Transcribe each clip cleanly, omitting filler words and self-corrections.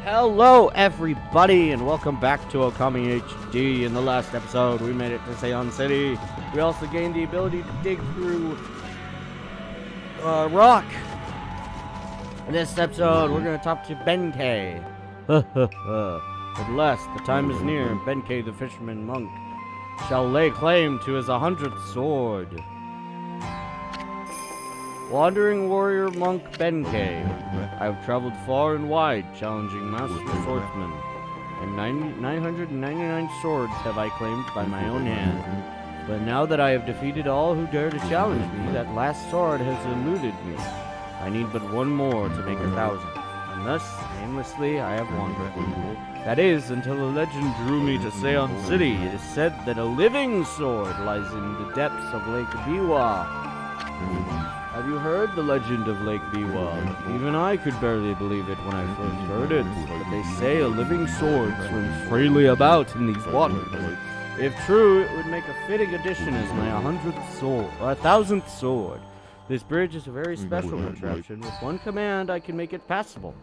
Hello, everybody, and welcome back to Ōkami HD. In the last episode, we made it to Seion City. We also gained the ability to dig through rock. In this episode, we're going to talk to Benkei. At last, the time is near, and Benkei, the fisherman monk, shall lay claim to his 100th sword. Wandering warrior monk Benkei, I have traveled far and wide, challenging master swordsmen, and 999 swords have I claimed by my own hand. But now that I have defeated all who dare to challenge me, that last sword has eluded me. I need but one more to make 1,000, and thus, aimlessly, I have wandered. That is, until a legend drew me to Seion City. It is said that a living sword lies in the depths of Lake Biwa. Have you heard the legend of Lake Biwa? Even I could barely believe it when I first heard it, but they say a living sword swims freely about in these waters. If true, it would make a fitting addition as my 1,000th sword. This bridge is a very special contraption. With one command, I can make it passable,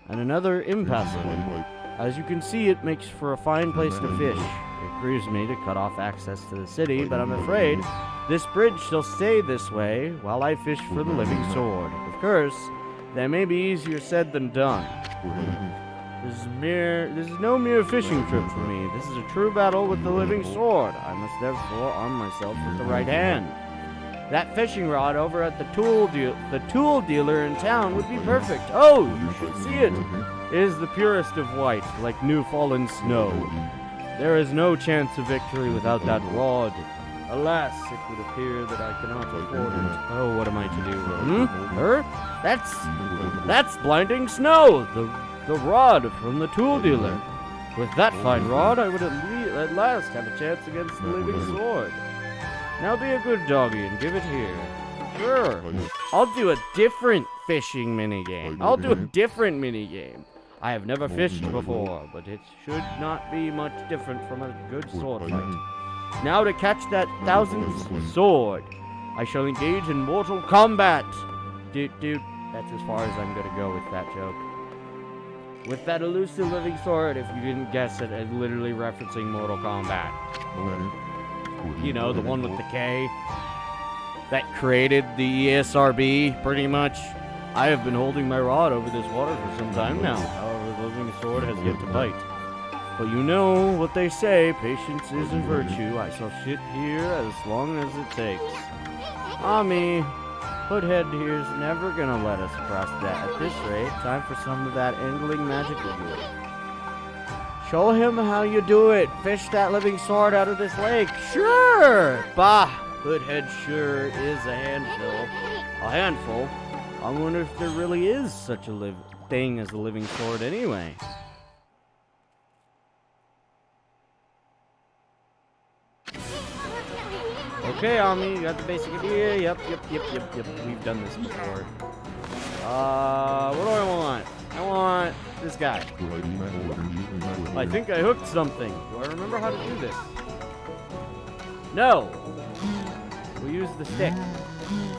and another impassable. As you can see, it makes for a fine place to fish. It grieves me to cut off access to the city, but I'm afraid this bridge shall stay this way while I fish for the living sword. Of course, that may be easier said than done. This is no mere fishing trip for me. This is a true battle with the living sword. I must therefore arm myself with the right hand. That fishing rod over at the tool dealer in town would be perfect. Oh, you should see it. It is the purest of white, like new fallen snow. There is no chance of victory without that rod. Alas, it would appear that I cannot afford it. Oh, what am I to do? Her? That's blinding snow! The rod from the tool dealer. With that fine rod, I would at last have a chance against the living sword. Now be a good doggy and give it here. Sure. I'll do a different fishing minigame. I have never fished before, but it should not be much different from a good sword fight. Now to catch that 1,000th sword, I shall engage in mortal combat. Dude, that's as far as I'm gonna go with that joke. With that elusive living sword, if you didn't guess it, I'm literally referencing Mortal Kombat. You know, the one with the K that created the ESRB, pretty much. I have been holding my rod over this water for some time now. However, the living sword has yet to bite. But you know what they say, patience is a virtue. I shall sit here as long as it takes. Me, Hoodhead here's never gonna let us cross that. At this rate, time for some of that angling magic of yours. Show him how you do it. Fish that living sword out of this lake. Sure! Bah! Hoodhead sure is a handful. I wonder if there really is such a thing as a living sword anyway. Okay, Ami, you got the basic idea. Yep. We've done this before. What do I want? I want this guy. I think I hooked something. Do I remember how to do this? No! We use the stick.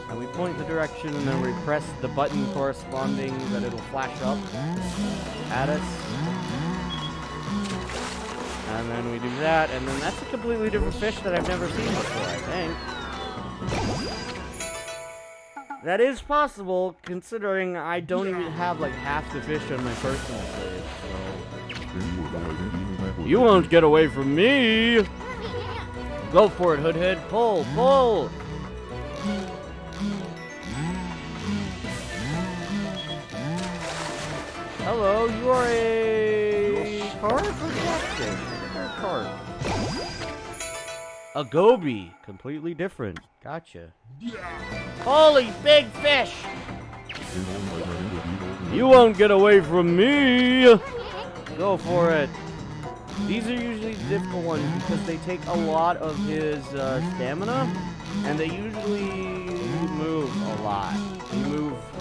And we point the direction, and then we press the button corresponding that it'll flash up at us. And then we do that, and then that's a completely different fish that I've never seen before, I think. That is possible, considering I don't even have like half the fish on my personal save, so... You won't get away from me! Go for it, Hoodhead. Pull! Hello, you are a carp or catfish? Carp. A goby. Completely different. Gotcha. Holy big fish! You won't get away from me! Go for it. These are usually the difficult ones because they take a lot of his stamina, and they usually move a lot.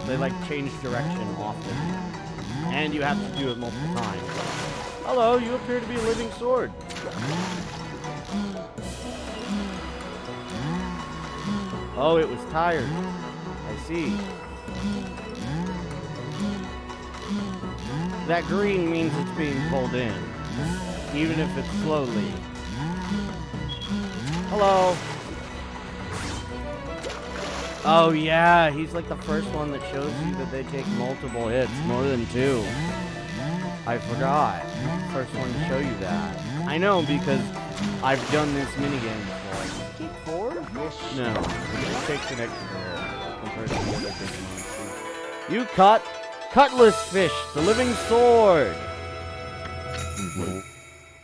They like change direction often. And you have to do it multiple times. Hello, you appear to be a living sword. Oh, it was tired. I see. That green means it's being pulled in, even if it's slowly. Hello. Oh yeah, he's like the first one that shows you that they take multiple hits, more than 2. I forgot. He's the first one to show you that. I know because I've done this minigame before. Take 4? No, it just takes an extra compared to the other big ones. You caught Cutlass Fish, the living sword.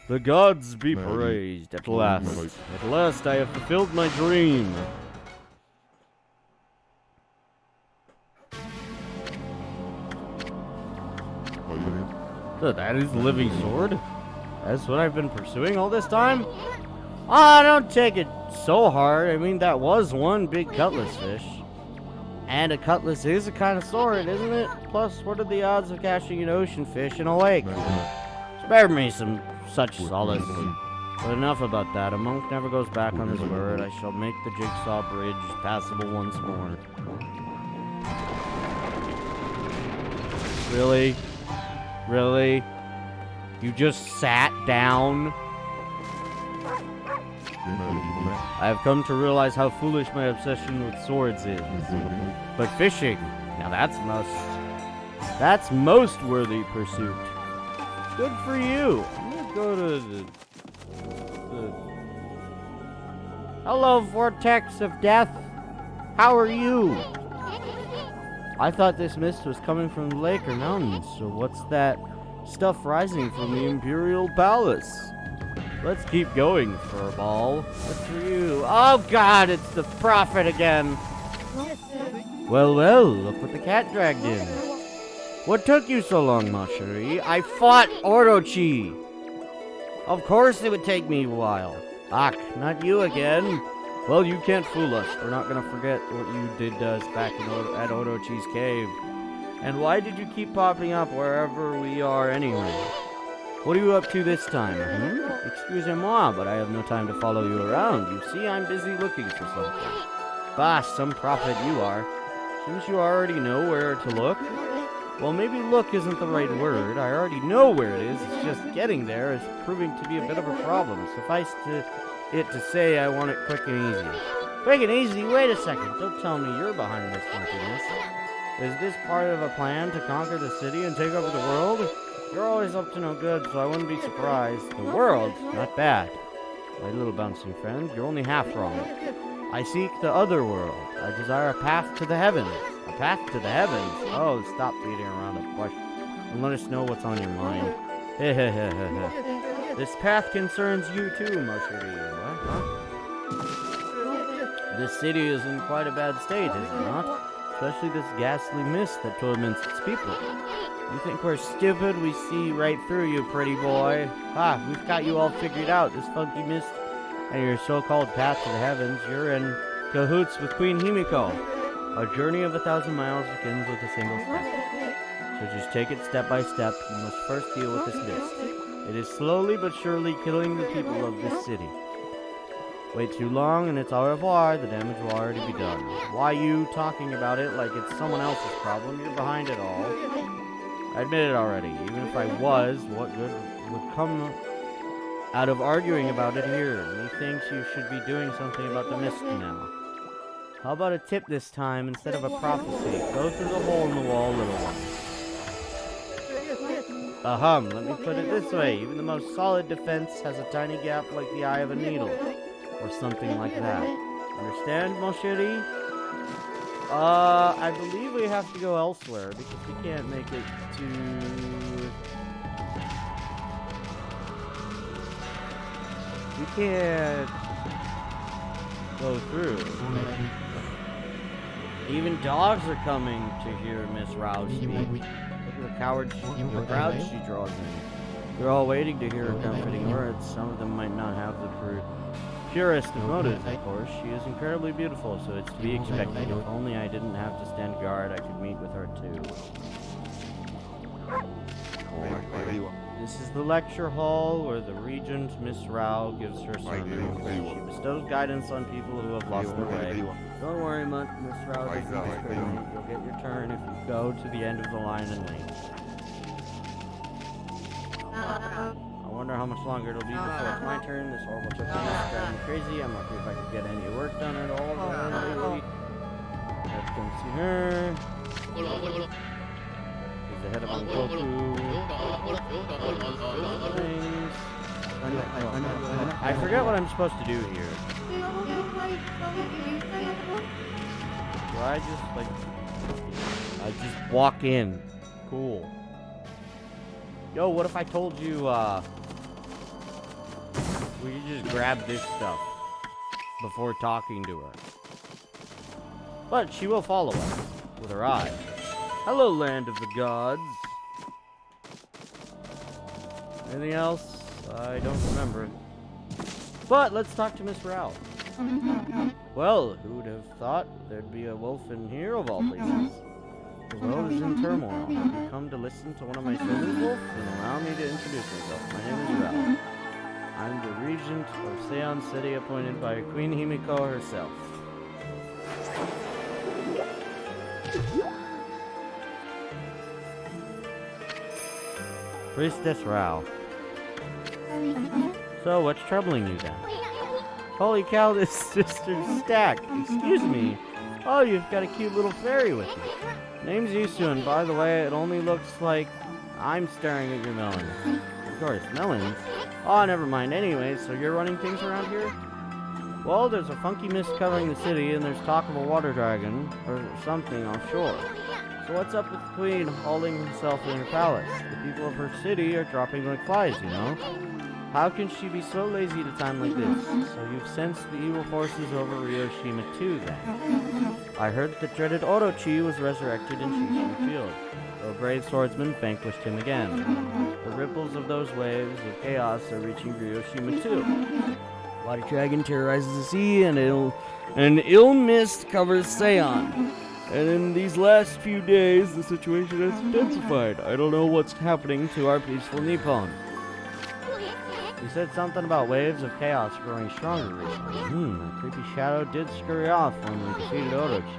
The gods be praised. At last I have fulfilled my dream. So that is the living sword? That's what I've been pursuing all this time? Ah, don't take it so hard. I mean, that was one big cutlass fish. And a cutlass is a kind of sword, isn't it? Plus, what are the odds of catching an ocean fish in a lake? Spare me some such solace. But enough about that. A monk never goes back on his word. I shall make the jigsaw bridge passable once more. Really? Really? You just sat down? I have come to realize how foolish my obsession with swords is. But fishing, now that's most worthy pursuit. Good for you. I'm gonna go to the Hello, Vortex of Death. How are you? I thought this mist was coming from the lake or mountains, so what's that stuff rising from the Imperial Palace? Let's keep going, Furball. What's for you? Oh god, it's the Prophet again. Well, look what the cat dragged in. What took you so long, ma chérie? I fought Orochi. Of course it would take me a while. Ach, not you again. Well, you can't fool us. We're not gonna forget what you did to us back at Orochi's cave. And why did you keep popping up wherever we are anyway? What are you up to this time? Excusez-moi, but I have no time to follow you around. You see, I'm busy looking for something. Bah, some prophet you are. Shouldn't you already know where to look? Well, maybe look isn't the right word. I already know where it is. It's just getting there is proving to be a bit of a problem. Suffice it to say I want it quick and easy. Quick and easy? Wait a second. Don't tell me you're behind this funkiness. Is this part of a plan to conquer the city and take over the world? You're always up to no good, so I wouldn't be surprised. The world? Not bad. My little bouncing friend, you're only half wrong. I seek the other world. I desire a path to the heavens. A path to the heavens? Oh, stop beating around the bush and let us know what's on your mind. This path concerns you too, ma chérie. What? Huh? This city is in quite a bad state, is it not? Especially this ghastly mist that torments its people. You think we're stupid? We see right through you, pretty boy. Ah, we've got you all figured out. This funky mist and your so-called path to the heavens. You're in cahoots with Queen Himiko. A journey of 1,000 miles begins with a single step. So just take it step by step. You must first deal with this mist. It is slowly but surely killing the people of this city. Wait too long and it's au revoir. The damage will already be done. Why you talking about it like it's someone else's problem? You're behind it all. I admit it already. Even if I was, what good would come out of arguing about it here? Methinks you should be doing something about the mist now. How about a tip this time instead of a prophecy? Go through the hole in the wall, little one. Let me put it this way. Even the most solid defense has a tiny gap like the eye of a needle. Or something like that. Understand, mon chéri? I believe we have to go elsewhere because we can't make it to... We can't go through. Even dogs are coming to hear Miss Rao speak. Look at the crowd she draws in. They're all waiting to hear her comforting words. Some of them might not have the purest of motives, of course. She is incredibly beautiful, so it's to be expected. If only I didn't have to stand guard, I could meet with her too. This is the lecture hall where the regent, Miss Rao, gives her sermons. She bestows guidance on people who have lost their way. Don't worry, Miss Rao doesn't discriminate. You'll get your turn if you go to the end of the line and wait. I wonder how much longer it'll be before it's my turn. This horrible trip is driving me crazy. I'm not sure if I can get any work done at all lately. Let's come see her. He's the head of Ankoku. Things. I forget what I'm supposed to do here. Do I just, like... I just walk in. Cool. Yo, what if I told you, we could just grab this stuff before talking to her? But she will follow us with her eyes. Hello, land of the gods. Anything else? I don't remember. But let's talk to Miss Rao. Well, who would have thought there'd be a wolf in here of all places? The world is in turmoil. Have you come to listen to one of my sermons, Wolf? Then allow me to introduce myself. My name is Rao. I'm the regent of Seon City, appointed by Queen Himiko herself. Priestess Rao. So, what's troubling you then? Holy cow, this sister's stacked. Excuse me. Oh, you've got a cute little fairy with you. Name's Yusu, and by the way, it only looks like I'm staring at your melons. Of course, melons? Oh, never mind. Anyway, so you're running things around here? Well, there's a funky mist covering the city, and there's talk of a water dragon, or something offshore. So what's up with the queen hauling herself in her palace? The people of her city are dropping like flies, you know? How can she be so lazy at a time like this? So you've sensed the evil forces over Ryoshima too, then? I heard the dreaded Orochi was resurrected in Shishin Field. The brave swordsman vanquished him again. The ripples of those waves of chaos are reaching Ryoshima too. Water dragon terrorizes the sea, and an ill mist covers Seon. And in these last few days, the situation has intensified. I don't know what's happening to our peaceful Nippon. You said something about waves of chaos growing stronger recently. That creepy shadow did scurry off when we defeated Orochi.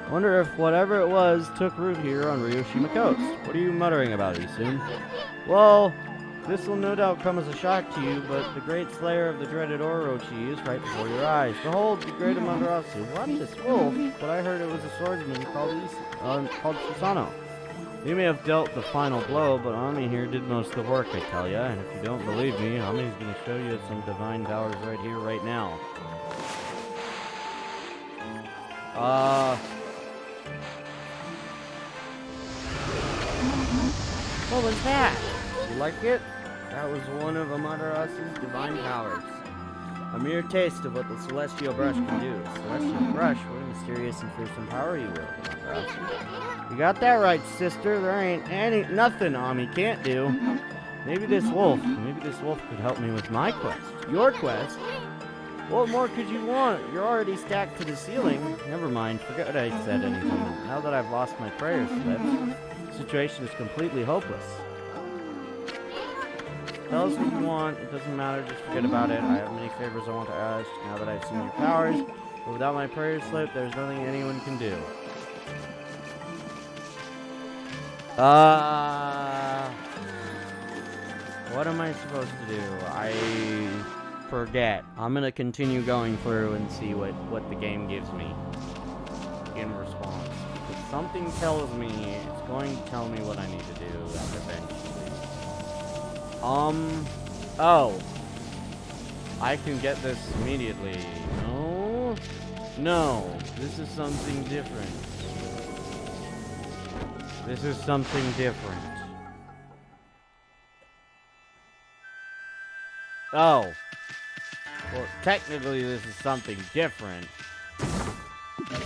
Wonder if whatever it was took root here on Ryoshima Coast. What are you muttering about, Isun? Well, this will no doubt come as a shock to you, but the great slayer of the dreaded Orochi is right before your eyes. Behold, the great Amaterasu. What? This wolf? But I heard it was a swordsman called Susano. You may have dealt the final blow, but Ami here did most of the work, I tell ya. And if you don't believe me, Ami's gonna show you some divine powers right here, right now. What was that? You like it? That was one of Amaterasu's divine powers. A mere taste of what the Celestial Brush can do. Celestial Brush? What a mysterious and fearsome power you wield, Amaterasu. You got that right, sister. There ain't nothing Ami can't do. Maybe this wolf could help me with my quest. Your quest? What more could you want? You're already stacked to the ceiling. Never mind, forget I said anything. Now that I've lost my prayer slips, the situation is completely hopeless. Tell us what you want, it doesn't matter, just forget about it. I have many favors I want to ask now that I've seen your powers, but without my prayer slip, there's nothing anyone can do. What am I supposed to do? I forget. I'm gonna continue going through and see what the game gives me in response. If something tells me, it's going to tell me what I need to do eventually. Oh. I can get this immediately. No, this is something different. This is something different. Oh. Well, technically this is something different.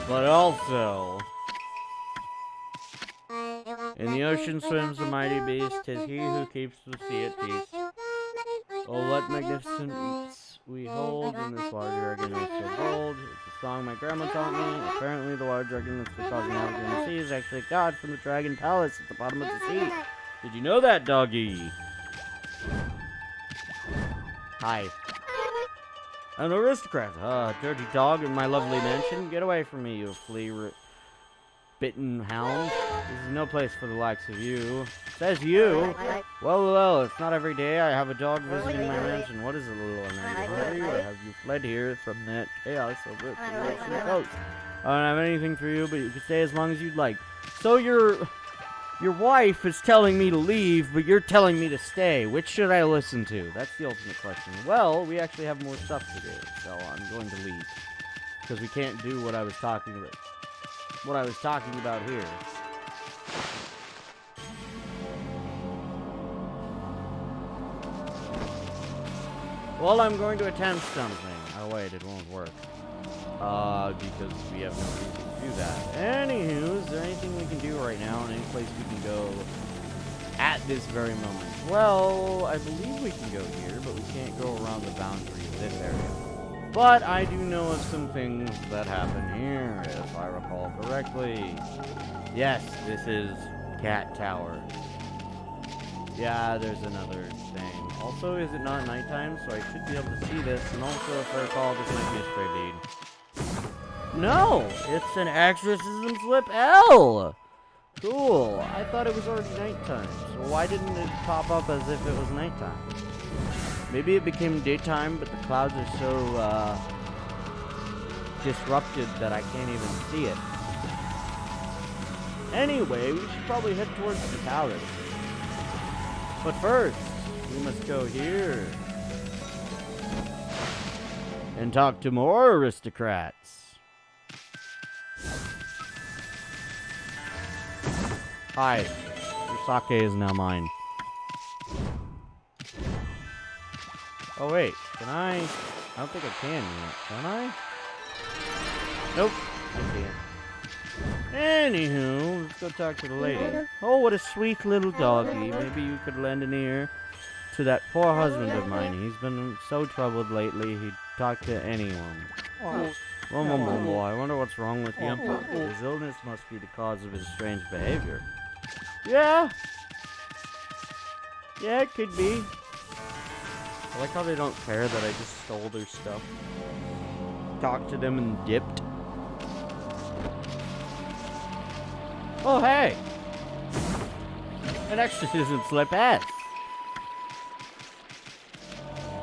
But also... in the ocean swims a mighty beast, 'tis he who keeps the sea at peace. Oh, what magnificent feats we hold in this water dragon is so bold. It's a song my grandma taught me. Apparently the water dragon that's been causing havoc in the sea is actually a god from the dragon palace at the bottom of the sea. Did you know that, doggy? Hi. An aristocrat. Dirty dog in my lovely mansion. Get away from me, you flea-bitten hound. This is no place for the likes of you. Says you? Well, it's not every day I have a dog visiting my mansion. What is it, little Amanda? Hurry, or have you fled here from that chaos over at the Wilson Coast? I don't have anything for you, but you can stay as long as you'd like. So your wife is telling me to leave, but you're telling me to stay. Which should I listen to? That's the ultimate question. Well, we actually have more stuff to do, so I'm going to leave. Because we can't do what I was talking about. What I was talking about here. Well, I'm going to attempt something. Oh wait, it won't work. Because we have no reason to do that. Anywho, is there anything we can do right now? And any place we can go at this very moment? Well, I believe we can go here, but we can't go around the boundary of this area. But I do know of some things that happen here, if I recall correctly. Yes, this is Cat Tower. Yeah, there's another thing. Also, is it not nighttime? So I should be able to see this. And also, if I recall, this might be a stray bead. No! It's an exorcism slip L! Cool. I thought it was already nighttime. So why didn't it pop up as if it was nighttime? Maybe it became daytime, but the clouds are so, disrupted that I can't even see it. Anyway, we should probably head towards the palace. But first, we must go here and talk to more aristocrats. Hi, your sake is now mine. Oh wait, can I don't think I can yet, can I? Nope, I can't. Anywho, let's go talk to the lady. Oh, what a sweet little doggy. Maybe you could lend an ear to that poor husband of mine. He's been so troubled lately, he'd talk to anyone. Oh, I wonder what's wrong with the emperor. His illness must be the cause of his strange behavior. Yeah, it could be. I like how they don't care that I just stole their stuff. Talked to them and dipped. Oh, hey! An exorcism slip S.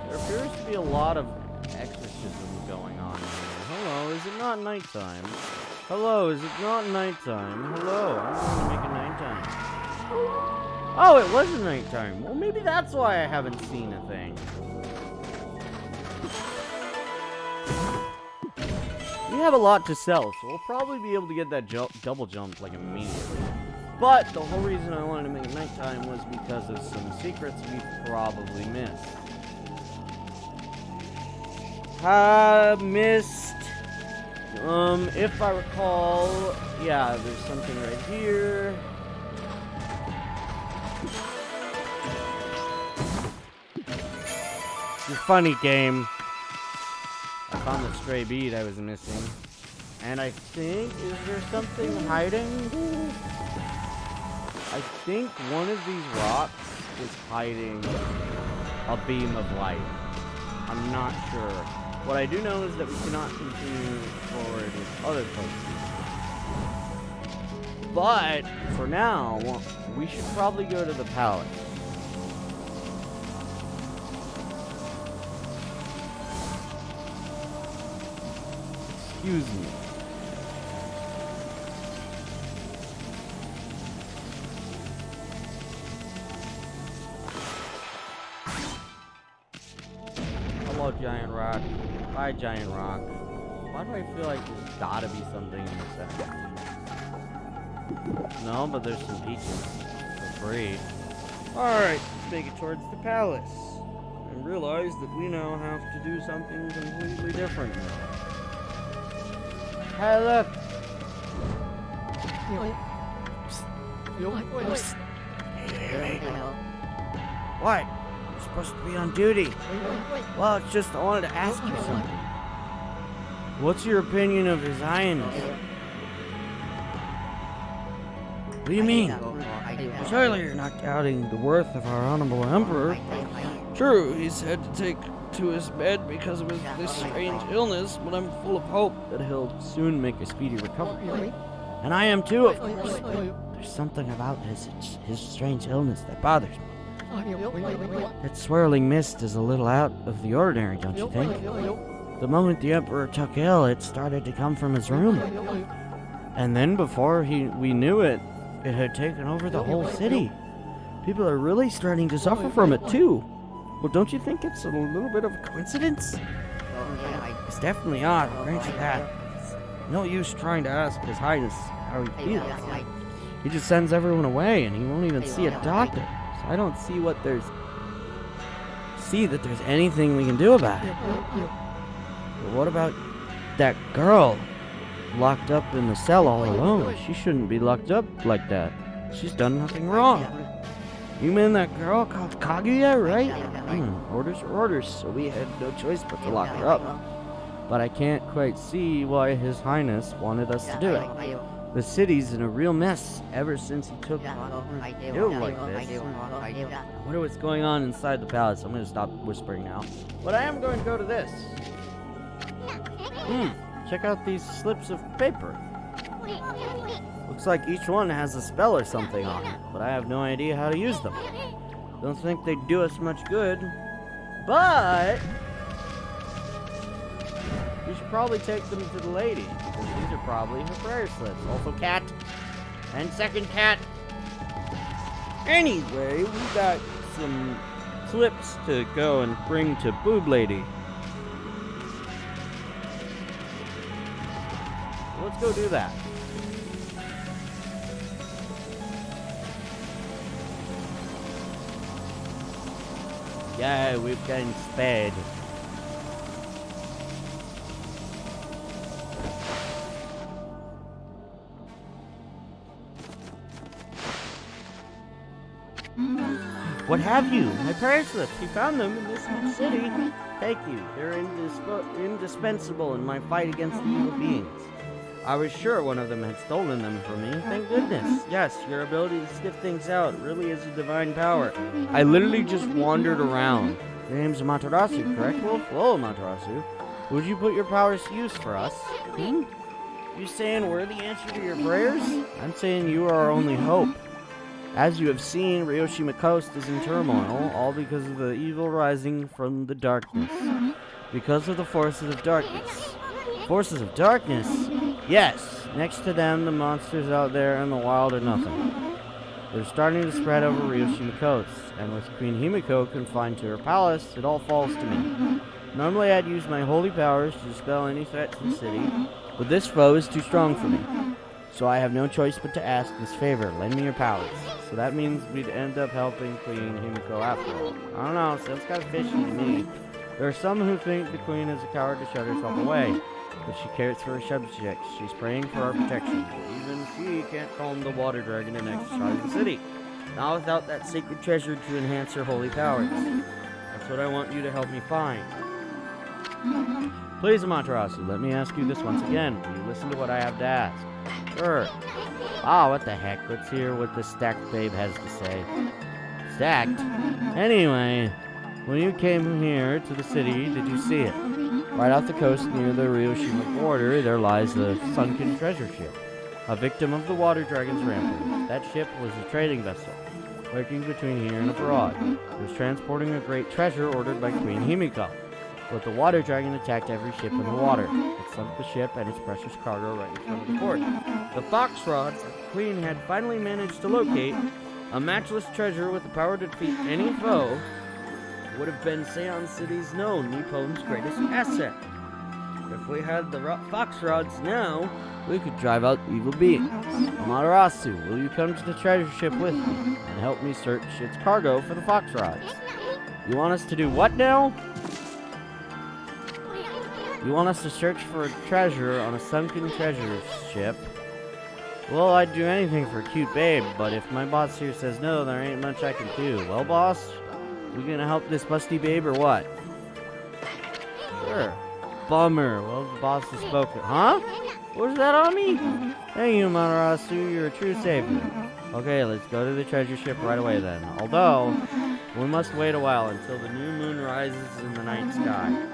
There appears to be a lot of exorcism going on here. Hello, is it not nighttime? Hello, is it not nighttime? Hello, I'm going to make it nighttime. Oh, it was nighttime. Well, maybe that's why I haven't seen a thing. We have a lot to sell, so we'll probably be able to get that double jump like immediately. But the whole reason I wanted to make it nighttime was because of some secrets we probably missed. Missed. If I recall, yeah, there's something right here. You're funny, game. I found the stray bead I was missing. And I think, is there something hiding? I think one of these rocks is hiding a beam of light. I'm not sure. What I do know is that we cannot continue forward with other places. But, for now, we should probably go to the palace. Excuse me. Hello, Giant Rock. Bye, Giant Rock. Why do I feel like there's gotta be something in the center? No, but there's some peaches. For free. Alright, let's make it towards the palace. And realize that we now have to do something completely different. Hey, look! Hey. What? You're supposed to be on duty. Well, it's just I wanted to ask you something. What's your opinion of His Highness? What do you mean? Surely you're not doubting the worth of our honorable emperor. True, he's had to take to his bed because of this strange illness, but I'm full of hope that he'll soon make a speedy recovery. And I am too, of course. There's something about his strange illness that bothers me. That swirling mist is a little out of the ordinary, don't you think? The moment the Emperor took ill, it started to come from his room. And then before we knew it, it had taken over the whole city. People are really starting to suffer from it, too. Well, don't you think it's a little bit of a coincidence? It's definitely odd, I'll grant you that. No use trying to ask His Highness how he feels. He just sends everyone away, and he won't even see a doctor. So I don't see that there's anything we can do about it. But what about that girl locked up in the cell all alone? She shouldn't be locked up like that. She's done nothing wrong. You mean that girl called Kaguya, right? Orders are orders, so we had no choice but to lock her up. But I can't quite see why His Highness wanted us to do it. The city's in a real mess ever since he took ill like this. I wonder what's going on inside the palace. I'm going to stop whispering now. But I am going to go to this. Check out these slips of paper. Looks like each one has a spell or something on it, but I have no idea how to use them. Don't think they'd do us much good, but we should probably take them to the lady, because these are probably her prayer slips. Also cat, and second cat. Anyway, we got some slips to go and bring to Boob Lady. Let's go do that. Yeah, we've gotten sped. What have you? My prayer slips. You found them in this city. Thank you. They're indispensable in my fight against the evil beings. I was sure one of them had stolen them from me. Thank goodness. Yes, your ability to sniff things out really is a divine power. I literally just wandered around. Your name's Amaterasu, correct? Well, hello, Amaterasu. Would you put your powers to use for us? You saying we're the answer to your prayers? I'm saying you are our only hope. As you have seen, Ryoshima Coast is in turmoil, all because of the evil rising from the darkness. Because of the forces of darkness. Forces of darkness? Yes. Next to them, the monsters out there in the wild are nothing. They're starting to spread over Ryoshima Coast, and with Queen Himiko confined to her palace, it all falls to me. Normally I'd use my holy powers to dispel any threat to the city, but this foe is too strong for me. So I have no choice but to ask this favor, lend me your powers. So that means we'd end up helping Queen Himiko after all. I don't know, sounds kind of fishy to me. There are some who think the queen is a coward to shut herself away, but she cares for her subjects. She's praying for our protection. Even she can't calm the water dragon and exercise the city. Not without that sacred treasure to enhance her holy powers. That's what I want you to help me find. Please, Amaterasu, let me ask you this once again. Will you listen to what I have to ask? Sure. Ah, what the heck. Let's hear what the stacked babe has to say. Stacked? Anyway, when you came here to the city, did you see it? Right off the coast near the Ryoshima border, there lies a sunken treasure ship, a victim of the water dragon's rampage. That ship was a trading vessel, lurking between here and abroad. It was transporting a great treasure ordered by Queen Himiko. But the water dragon attacked every ship in the water. It sunk the ship and its precious cargo right in front of the port. The fox rods that the queen had finally managed to locate, a matchless treasure with the power to defeat any foe, would have been Seon City's known Nippon's greatest asset. If we had the fox rods now, we could drive out evil beings. Amaterasu, will you come to the treasure ship with me and help me search its cargo for the fox rods? You want us to do what now? You want us to search for a treasure on a sunken treasure ship? Well, I'd do anything for a cute babe, but if my boss here says no, there ain't much I can do. Well, boss, we gonna help this busty babe or what? Sure. Bummer. Well, the boss has spoken. Huh? What's that on me? Thank you, Amaterasu. You're a true savior. Okay, let's go to the treasure ship right away then. Although, we must wait a while until the new moon rises in the night sky.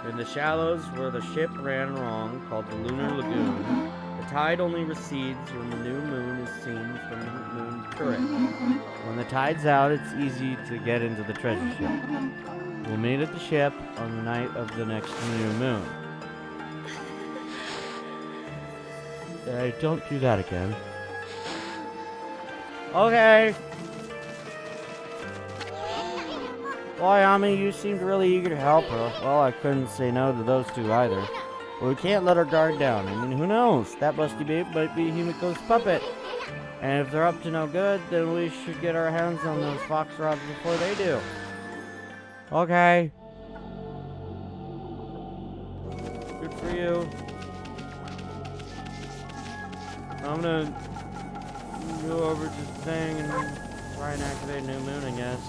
In the shallows where the ship ran wrong, called the Lunar Lagoon, tide only recedes when the new moon is seen from the moon's turret. When the tide's out, it's easy to get into the treasure ship. We'll meet at the ship on the night of the next new moon. Don't do that again. Okay. Well, Ōkami, you seemed really eager to help her. Well, I couldn't say no to those two either. But we can't let our guard down. I mean, who knows? That busty babe might be Himiko's puppet. And if they're up to no good, then we should get our hands on those fox rods before they do. Okay. Good for you. I'm gonna go over to the thing and try and activate New Moon, I guess.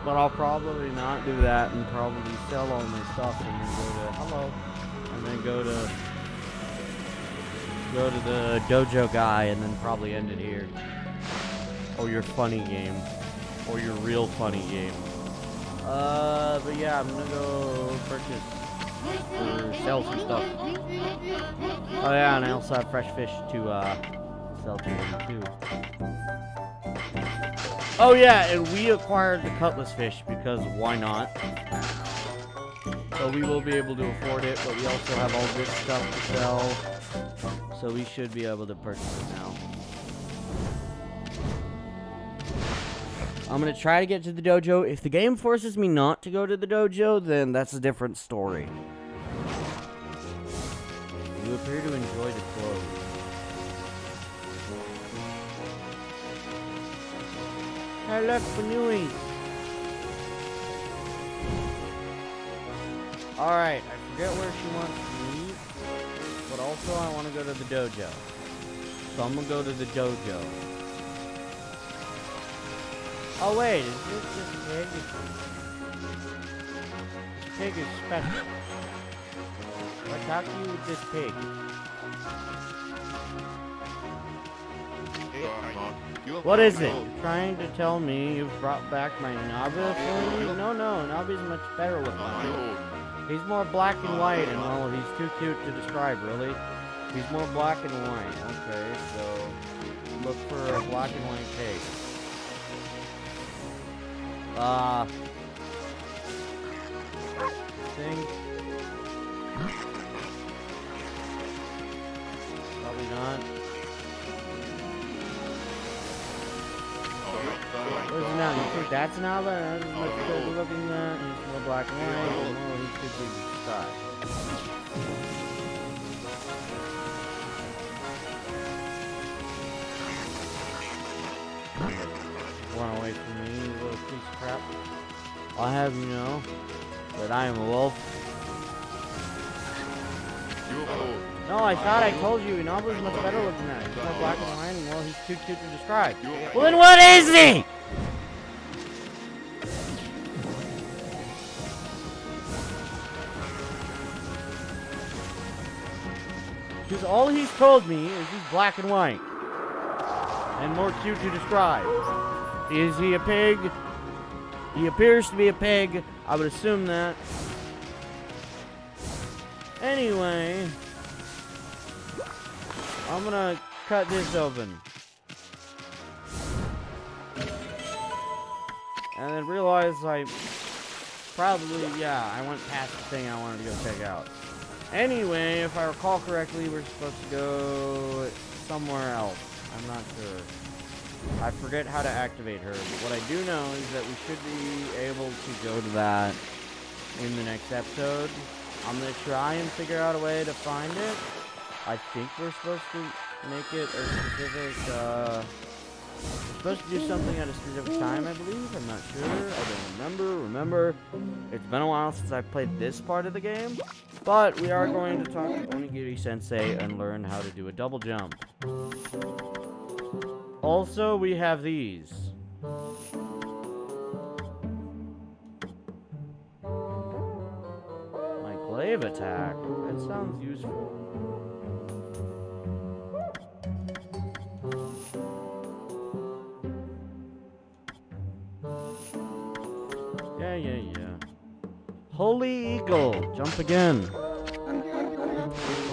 But I'll probably not do that and probably sell all my stuff and then go to go to the dojo guy and then probably end it here. Or your funny game. Or your real funny game. But yeah, I'm gonna go purchase or sell some stuff. Oh yeah, and I also have fresh fish to sell to them too. Oh yeah, and we acquired the cutlass fish because why not? So we will be able to afford it, but we also have all this stuff to sell. So we should be able to purchase it now. I'm going to try to get to the dojo. If the game forces me not to go to the dojo, then that's a different story. You appear to enjoy the clothes. I look for newies. Alright, I forget where she wants to meet, but also I want to go to the dojo. So I'm going to go to the dojo. Oh wait, is this just pig? This pig is special. What talk to you with this pig? What is it? You're trying to tell me you've brought back my Nabe for me? No, Nabe's much better looking. He's more black and white, and well, he's too cute to describe, really. He's more black and white. Okay, so look for a black and white pig. Thing. Probably not. Where's it now? You think that's an Alba? That's much better looking than he's more black and white. Oh, he's too big to describe. Run away from me, you little piece of crap. I'll have you know that I am a wolf. No, I thought I told you, Inaba's much better looking than that. He's more black and white, and well, he's too cute to describe. Well, then what is he? Because all he's told me is he's black and white. And more cute to describe. Is he a pig? He appears to be a pig. I would assume that. Anyway, I'm gonna cut this open. And then realize I probably, I went past the thing I wanted to go check out. Anyway, if I recall correctly, we're supposed to go somewhere else. I'm not sure. I forget how to activate her, but what I do know is that we should be able to go to that in the next episode. I'm going to try and figure out a way to find it. I think we're supposed to make it a specific, we're supposed to do something at a specific time, I believe. I'm not sure. I don't remember. It's been a while since I've played this part of the game. But we are going to talk to Onigiri-sensei and learn how to do a double jump. Also, we have these. My glaive attack. That sounds useful. Yeah. Holy Eagle, jump again.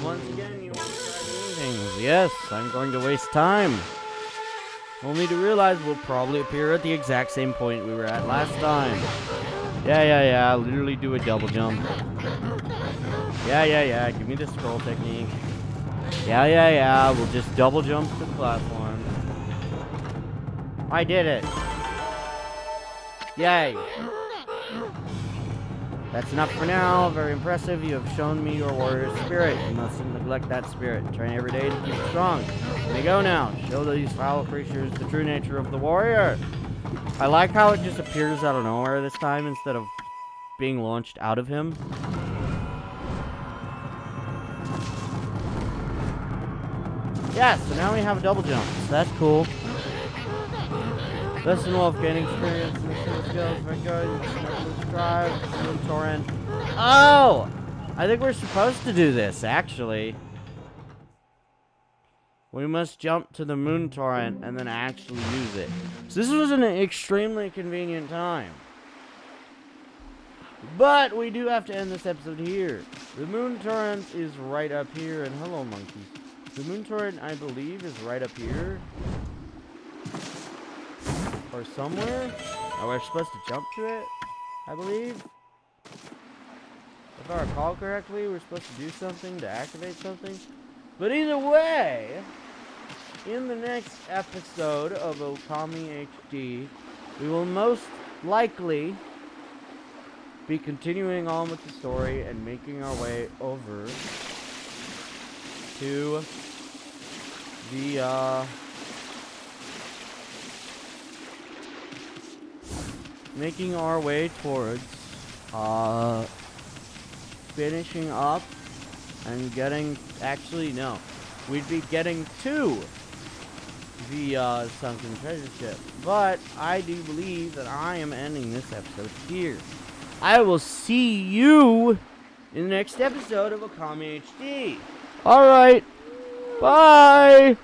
Once again, you want to try doing things. Yes, I'm going to waste time. Only to realize we'll probably appear at the exact same point we were at last time. Yeah. Literally do a double jump. Yeah. Give me the scroll technique. Yeah. We'll just double jump to the platform. I did it. Yay. That's enough for now. Very impressive. You have shown me your warrior spirit. You mustn't neglect that spirit. Train every day to keep it strong. There you go now. Show these foul creatures the true nature of the warrior. I like how it just appears out of nowhere this time instead of being launched out of him. Yeah, so now we have a double jump. So that's cool. Lesson Wolf gaining experience and skills. Very good. Subscribe. Moon Torrent. Oh! I think we're supposed to do this, actually. We must jump to the Moon Torrent and then actually use it. So this was an extremely convenient time. But we do have to end this episode here. The Moon Torrent is right up here. And hello, monkeys. The Moon Torrent, I believe, is right up here. Or somewhere. Oh, we're supposed to jump to it, I believe. If I recall correctly, we're supposed to do something to activate something. But either way, in the next episode of Ōkami HD, we will most likely be continuing on with the story and making our way over to the, making our way towards, finishing up and getting, actually, no, we'd be getting to the, sunken treasure ship. But I do believe that I am ending this episode here. I will see you in the next episode of Ōkami HD. Alright, bye!